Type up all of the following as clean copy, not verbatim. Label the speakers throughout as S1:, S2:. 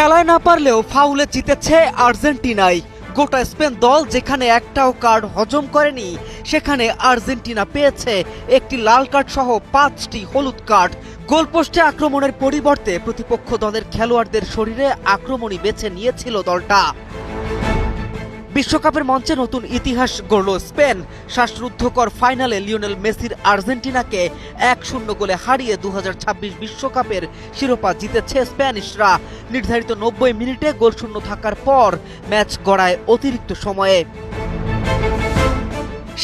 S1: খেলায় না পারলেও ফাউলে জিতেছে আর্জেন্টিনাই। গোটা স্পেন দল যেখানে একটাও কার্ড হজম করেনি, সেখানে আর্জেন্টিনা পেয়েছে একটি লাল কার্ড সহ 5টি হলুদ কার্ড। গোলপোস্টে আক্রমণের পরিবর্তে প্রতিপক্ষ দলের খেলোয়াড়দের শরীরে আক্রমণই বেছে নিয়েছিল দলটা। বিশ্বকাপের মঞ্চে নতুন ইতিহাস গড়ল স্পেন। শ্বাসরুদ্ধকর ফাইনালে লিওনেল মেসির আর্জেন্টিনাকে 1-0 গোলে হারিয়ে 2026 বিশ্বকাপের শিরোপা জিতেছে স্প্যানিশরা। নির্ধারিত 90 মিনিটে গোলশূন্য থাকার পর ম্যাচ গড়ায় অতিরিক্ত সময়ে।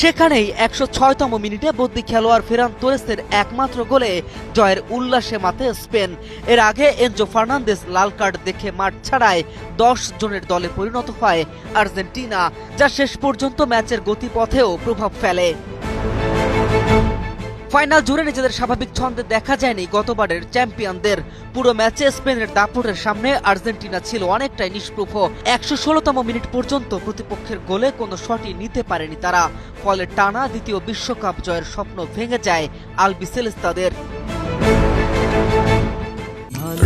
S1: সেখানেই 106তম মিনিটে বদলি খেলোয়াড় ফেরান তোরেসের একমাত্র গোলে জয়ের উল্লাসে মাতে স্পেন। এর আগে এনজো ফার্নান্দেস লাল কার্ড দেখে মাঠ ছাড়ায় 10 জনের দলে পরিণত হয় আর্জেন্টিনা, যা শেষ পর্যন্ত ম্যাচের গতিপথেও প্রভাব ফেলে। ফাইনাল জুড়ে নিজেদের স্বাভাবিক ছন্দে দেখা যায়নি গতবারের চ্যাম্পিয়নদের। পুরো ম্যাচে স্পেনের দাপটের সামনে আর্জেন্টিনা ছিল অনেকটাই নিষ্প্রভ। 116তম মিনিট পর্যন্ত প্রতিপক্ষের গোলে কোনো শটই নিতে পারেনি তারা। ফলে টানা দ্বিতীয় বিশ্বকাপ জয়ের স্বপ্ন ভেঙে যায় আলবিসেলেস্তাদের।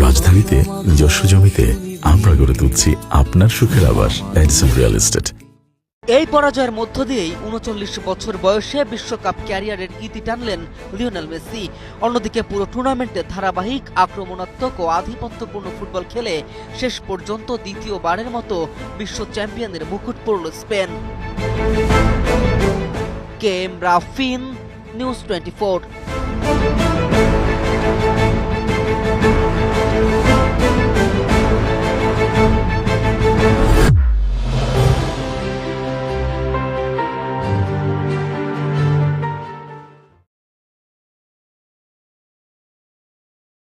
S2: রাজধানীতে নিজস্ব জমিতে আমরা গড়ে তুলছি আপনার সুখের আবাস এডিসন রিয়েল এস্টেট।
S1: এই পরাজয়ের মধ্য দিয়েই 39 বছর বয়সে বিশ্বকাপ ক্যারিয়ারের ইতি টানলেন লিওনেল মেসি। অন্যদিকে পুরো টুর্নামেন্টে ধারাবাহিক আক্রমণাত্মক ও আধিপত্যপূর্ণ ফুটবল খেলে শেষ পর্যন্ত দ্বিতীয়বারের মতো বিশ্ব চ্যাম্পিয়নের মুকুট পড়ল Spain. K M Rafin, news 24।